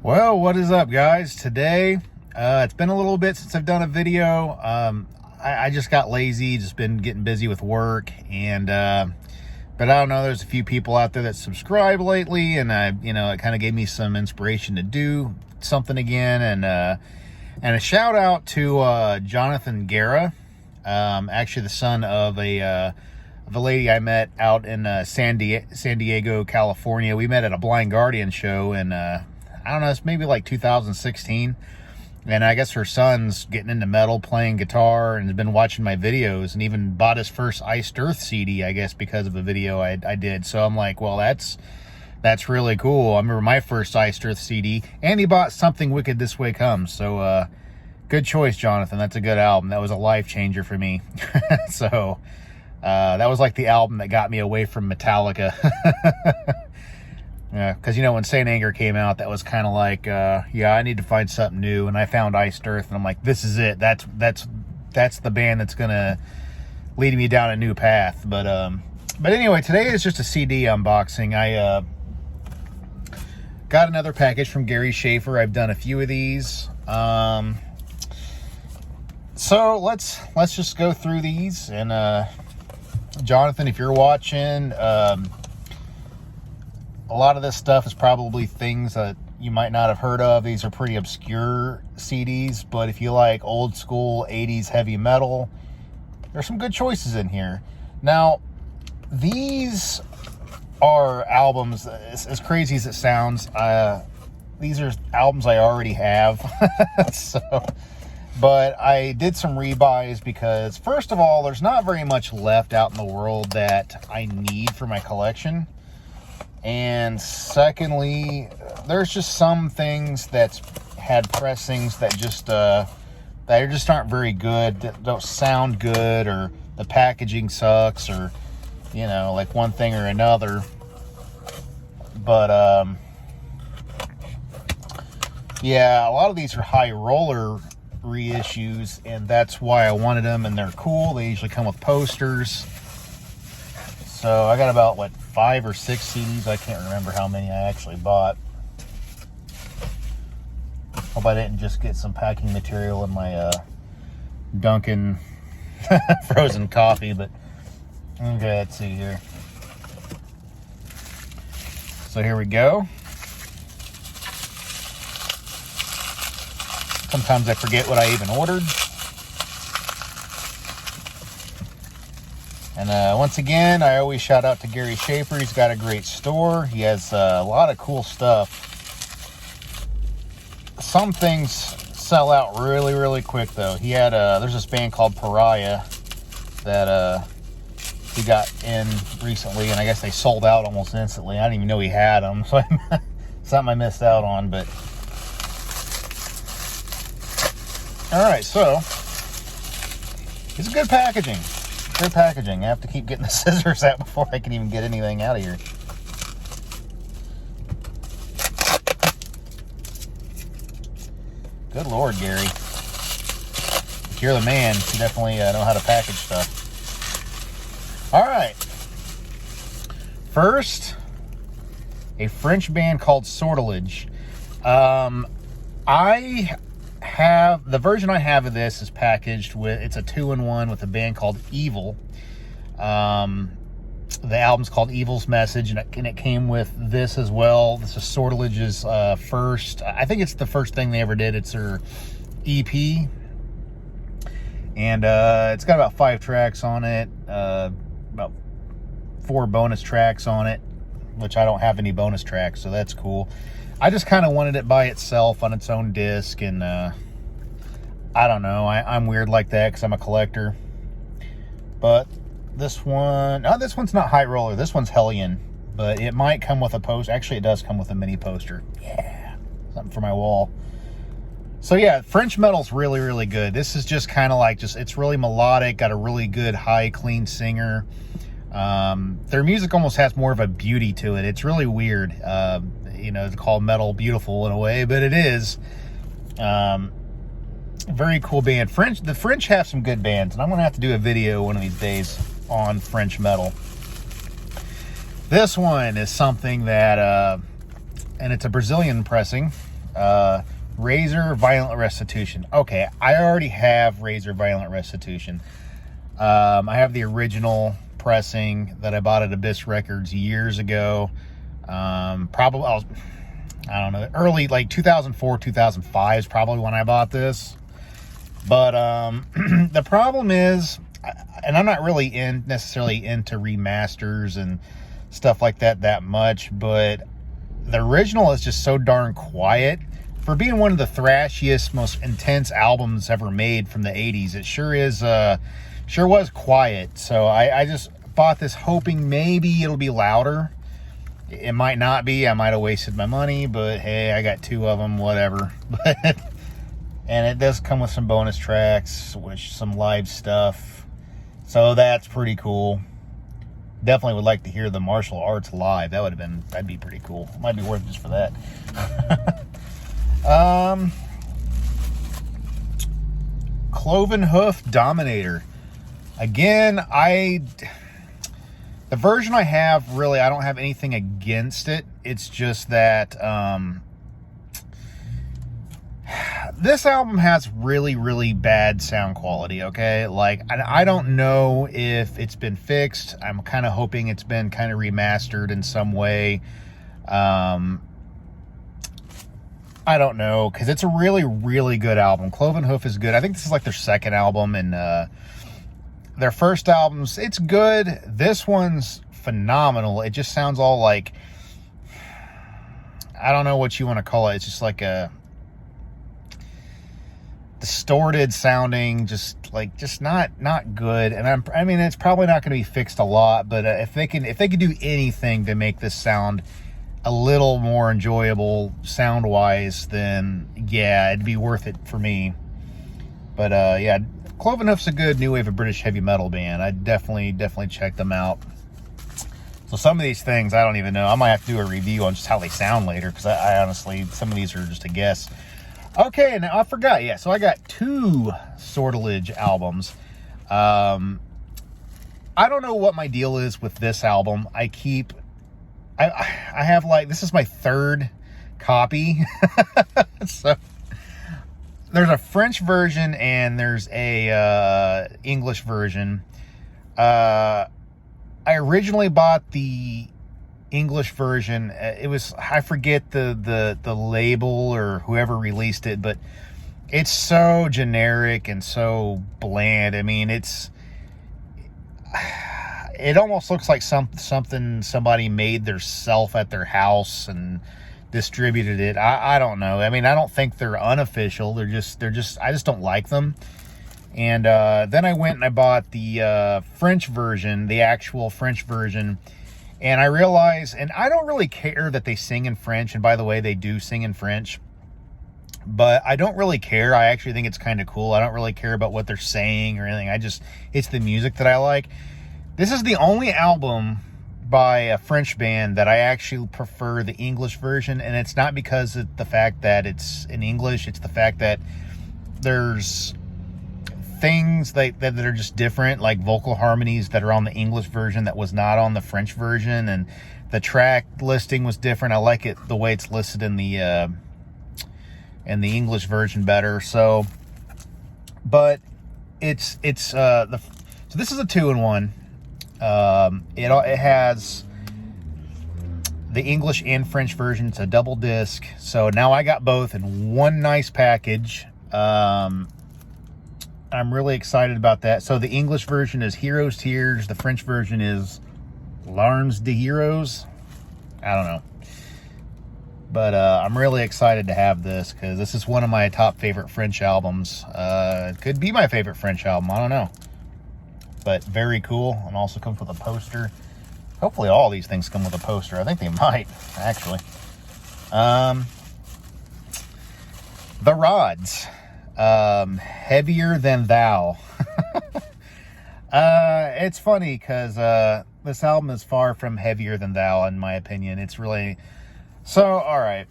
Well, what is up, guys? Today, it's been a little bit since I've done a video. I just got lazy, just been getting busy with work, and but I don't know, there's a few people out there that subscribe lately, and it kind of gave me some inspiration to do something again. And a shout out to Jonathan Guerra, actually the son of a lady I met out in San Diego, California. We met at a Blind Guardian show, and I don't know, it's maybe like 2016. And I guess her son's getting into metal, playing guitar, and has been watching my videos, and even bought his first Iced Earth CD, I guess, because of a video I did. So I'm like, well, that's really cool. I remember my first Iced Earth CD, and he bought Something Wicked This Way Comes. So good choice, Jonathan. That's a good album. That was a life changer for me. So that was like the album that got me away from Metallica. Yeah, because when Saint Anger came out, that was kind of like, yeah, I need to find something new. And I found Iced Earth, and I'm like, this is it. That's the band that's gonna lead me down a new path. But anyway, today is just a CD unboxing. I got another package from Gary Schaefer. I've done a few of these. So let's just go through these. And Jonathan, if you're watching, a lot of this stuff is probably things that you might not have heard of. These are pretty obscure CDs, but if you like old school 80s heavy metal, there's some good choices in here. Now, these are albums, as crazy as it sounds, these are albums I already have. But I did some rebuys because, first of all, there's not very much left out in the world that I need for my collection. And secondly, there's just some things that's had pressings that just aren't very good, that don't sound good, or the packaging sucks, or like one thing or another. But yeah, a lot of these are high roller reissues, and that's why I wanted them. And they're cool. They usually come with posters. So I got about 5 or 6 CDs. I can't remember how many I actually bought. Hope I didn't just get some packing material in my Dunkin' frozen coffee, but okay, let's see here. So here we go. Sometimes I forget what I even ordered. And once again, I always shout out to Gary Schaefer. He's got a great store. He has a lot of cool stuff. Some things sell out really, really quick, though. He had there's this band called Pariah that he got in recently, and I guess they sold out almost instantly. I didn't even know he had them, so something I missed out on. But all right, so it's good packaging. Good packaging. I have to keep getting the scissors out before I can even get anything out of here. Good Lord, Gary. If you're the man, you definitely know how to package stuff. All right. First, a French band called Sortilege. The version I have of this is packaged with, it's a 2-in-1 with a band called Evil. The album's called Evil's Message, and it came with this as well. This is Sortilege's first, I think it's the first thing they ever did. It's their EP. And it's got about 5 tracks on it, about 4 bonus tracks on it, which I don't have any bonus tracks, so that's cool. I just kind of wanted it by itself on its own disc, and I don't know. I'm weird like that because I'm a collector. But this one, this one's not high roller. This one's Hellion, but it might come with a poster. Actually, it does come with a mini poster. Yeah, something for my wall. So yeah, French metal's really, really good. This is just kind of like, it's really melodic, got a really good high, clean singer. Their music almost has more of a beauty to it. It's really weird. It's called metal beautiful in a way, but it is. Very cool band. The French have some good bands, and I'm going to have to do a video one of these days on French metal. This one is something that, and it's a Brazilian pressing. Razor Violent Restitution. Okay, I already have Razor Violent Restitution. I have the original pressing that I bought at Abyss Records years ago. Probably, I don't know, early, like 2004, 2005 is probably when I bought this. But the problem is, and I'm not really necessarily into remasters and stuff like that much, but the original is just so darn quiet. For being one of the thrashiest, most intense albums ever made from the 80s, it sure was quiet. So I just bought this hoping maybe it'll be louder. It might not be. I might have wasted my money, but hey, I got 2 of them, whatever. And it does come with some bonus tracks, which some live stuff. So that's pretty cool. Definitely would like to hear the martial arts live. That'd be pretty cool. Might be worth it just for that. Cloven Hoof Dominator. Again, the version I have, really, I don't have anything against it. It's just that this album has really, really bad sound quality, okay? Like, I don't know if it's been fixed. I'm kind of hoping it's been kind of remastered in some way. I don't know, because it's a really, really good album. Cloven Hoof is good. I think this is like their second album, and their first albums, it's good. This one's phenomenal. It just sounds all like, I don't know what you want to call it. It's just like a distorted sounding, just not good. And I mean, it's probably not going to be fixed a lot, but if they could do anything to make this sound a little more enjoyable sound wise, then yeah, it'd be worth it for me. But yeah, Cloven Hoof's a good new wave of British heavy metal band. I'd definitely check them out. So some of these things, I don't even know. I might have to do a review on just how they sound later, because I honestly, some of these are just a guess. Okay, now I forgot. Yeah, so I got 2 Sortilege albums. I don't know what my deal is with this album. I have, like, this is my 3rd copy. So there's a French version and there's a English version. I originally bought the English version. It was, I forget the label or whoever released it, but it's so generic and so bland. I mean, it almost looks like something somebody made theirself at their house and distributed it. I don't know. I mean, I don't think they're unofficial. They're just I just don't like them. And then I went and I bought the French version, the actual French version. And I realized, and I don't really care that they sing in French. And by the way, they do sing in French. But I don't really care. I actually think it's kind of cool. I don't really care about what they're saying or anything. It's the music that I like. This is the only album by a French band that I actually prefer the English version. And it's not because of the fact that it's in English. It's the fact that there's things that are just different, like vocal harmonies that are on the English version that was not on the French version, and the track listing was different. I like it the way it's listed in the English version better. So, but so this is a 2-in-1. It has the English and French version. It's a double disc, so now I got both in one nice package. I'm really excited about that. So the English version is Heroes Tears. The French version is Larmes de Heroes. I don't know. But I'm really excited to have this, because this is one of my top favorite French albums. It could be my favorite French album. I don't know. But very cool. And also comes with a poster. Hopefully all these things come with a poster. I think they might, actually. The Rods. Heavier Than Thou. It's funny because this album is far from Heavier Than Thou, in my opinion. It's really... So, alright.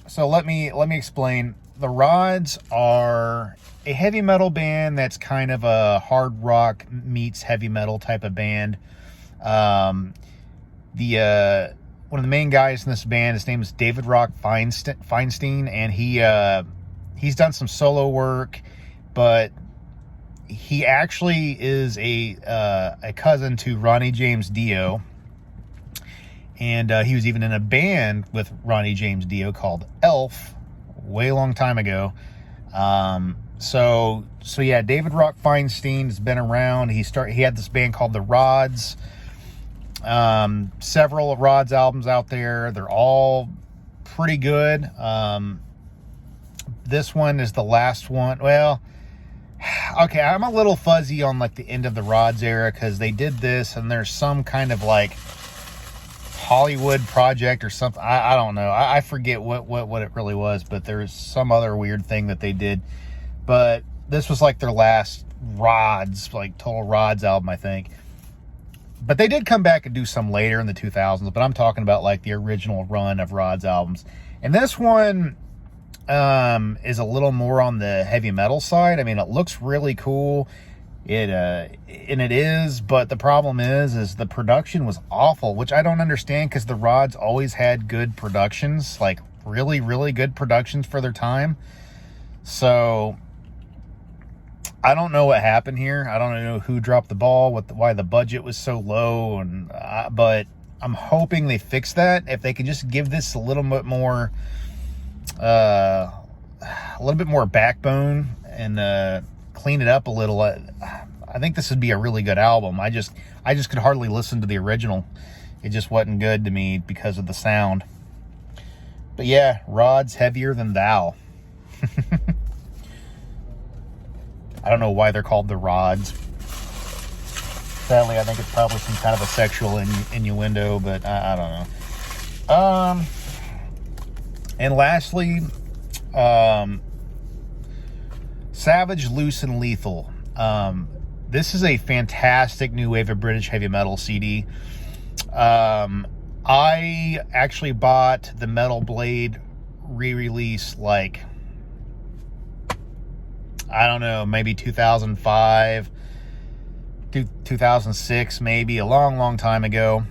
So let me explain. The Rods are a heavy metal band that's kind of a hard rock meets heavy metal type of band. The one of the main guys in this band. His name is David Rock Feinstein, and he's done some solo work, but he actually is a cousin to Ronnie James Dio, and he was even in a band with Ronnie James Dio called Elf, way long time ago. So yeah, David Rock Feinstein's been around. He had this band called the Rods. Several of Rod's albums out there. They're all pretty good. This one is the last one. Well, okay, I'm a little fuzzy on like the end of the Rods era, because they did this and there's some kind of like Hollywood project or something. I don't know. I forget what it really was, but there's some other weird thing that they did. But this was like their last Rods, like total Rods album, I think. But they did come back and do some later in the 2000s, but I'm talking about like the original run of Rod's albums. And this one is a little more on the heavy metal side. I mean, it looks really cool. And it is, but the problem is the production was awful, which I don't understand, because the Rods always had good productions, like really, really good productions for their time. So I don't know what happened here. I don't know who dropped the ball, why the budget was so low, but I'm hoping they fix that. If they could just give this a little bit more backbone and clean it up a little, I think this would be a really good album. I just could hardly listen to the original. It just wasn't good to me because of the sound. But yeah, Rod's Heavier Than Thou. I don't know why they're called the Rods. Sadly, I think it's probably some kind of a sexual innuendo, but I don't know. And lastly, Savage, Loose, and Lethal. This is a fantastic new wave of British heavy metal CD. I actually bought the Metal Blade re-release, like, I don't know, maybe 2005, 2006, maybe, a long, long time ago.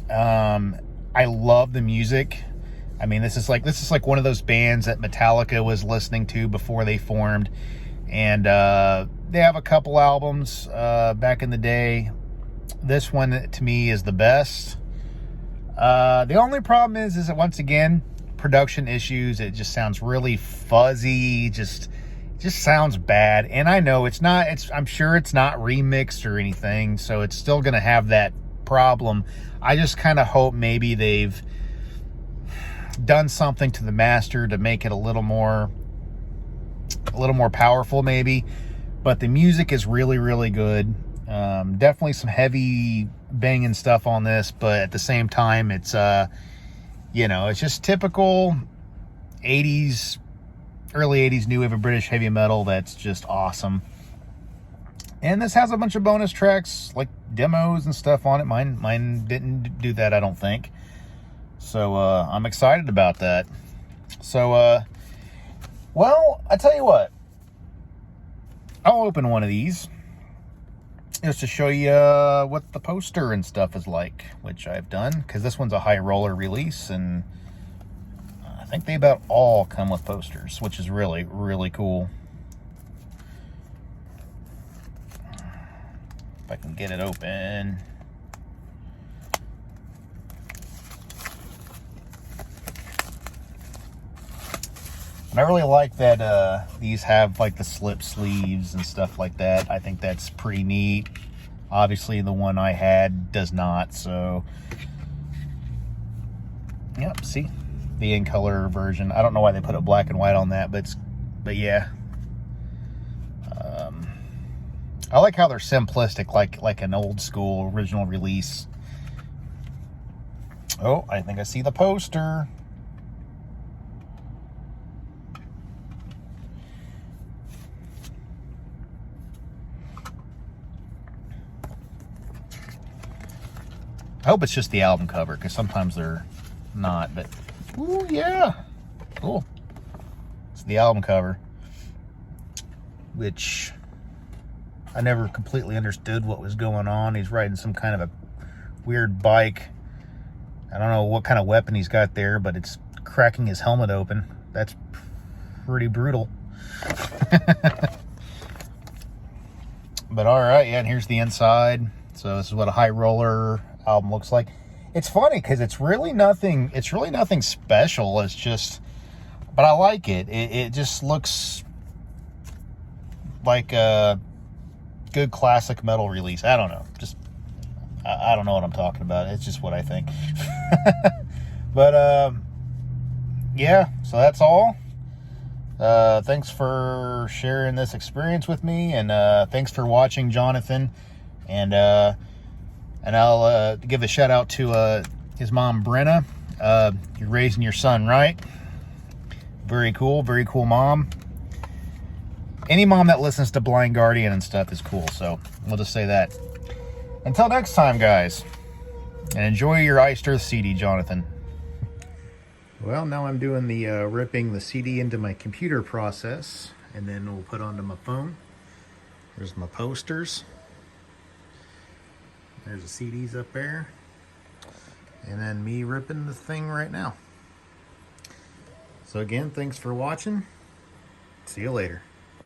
I love the music. I mean, this is like one of those bands that Metallica was listening to before they formed. And they have a couple albums back in the day. This one, to me, is the best. The only problem is that, once again, production issues. It just sounds really fuzzy. Just sounds bad. And I know it's not. I'm sure it's not remixed or anything, so it's still going to have that problem. I just kind of hope maybe they've done something to the master to make it a little more powerful, maybe. But the music is really, really good. Definitely some heavy banging stuff on this, but at the same time, it's it's just typical 80s, early 80s new wave of British heavy metal that's just awesome. And this has a bunch of bonus tracks, like demos and stuff on it. Mine didn't do that, I don't think. So I'm excited about that. So well, I tell you what, I'll open one of these just to show you what the poster and stuff is like, which I've done, because this one's a high roller release, and I think they about all come with posters, which is really, really cool. If I can get it open. And I really like that these have like the slip sleeves and stuff like that. I think that's pretty neat. Obviously, the one I had does not, so yep, see? The in color version. I don't know why they put it black and white on that, but yeah. I like how they're simplistic, like an old school original release. Oh, I think I see the poster. I hope it's just the album cover, because sometimes they're not, but ooh, yeah, cool. It's the album cover, which I never completely understood what was going on. He's riding some kind of a weird bike. I don't know what kind of weapon he's got there, but it's cracking his helmet open. That's pretty brutal. But all right, yeah, and here's the inside. So this is what a High Roller album looks like. It's funny because it's really nothing special. It's just, but I like it. It just looks like a good classic metal release. I don't know. Just, I don't know what I'm talking about. It's just what I think. But yeah, so that's all. Thanks for sharing this experience with me, and thanks for watching, Jonathan. And I'll give a shout out to his mom, Brena. You're raising your son right. Very cool mom. Any mom that listens to Blind Guardian and stuff is cool, so we'll just say that. Until next time, guys, and enjoy your Iced Earth CD, Jonathan. Well, now I'm doing the ripping the CD into my computer process, and then we'll put onto my phone. There's my posters. There's the CDs up there. And then me ripping the thing right now. So again, thanks for watching. See you later.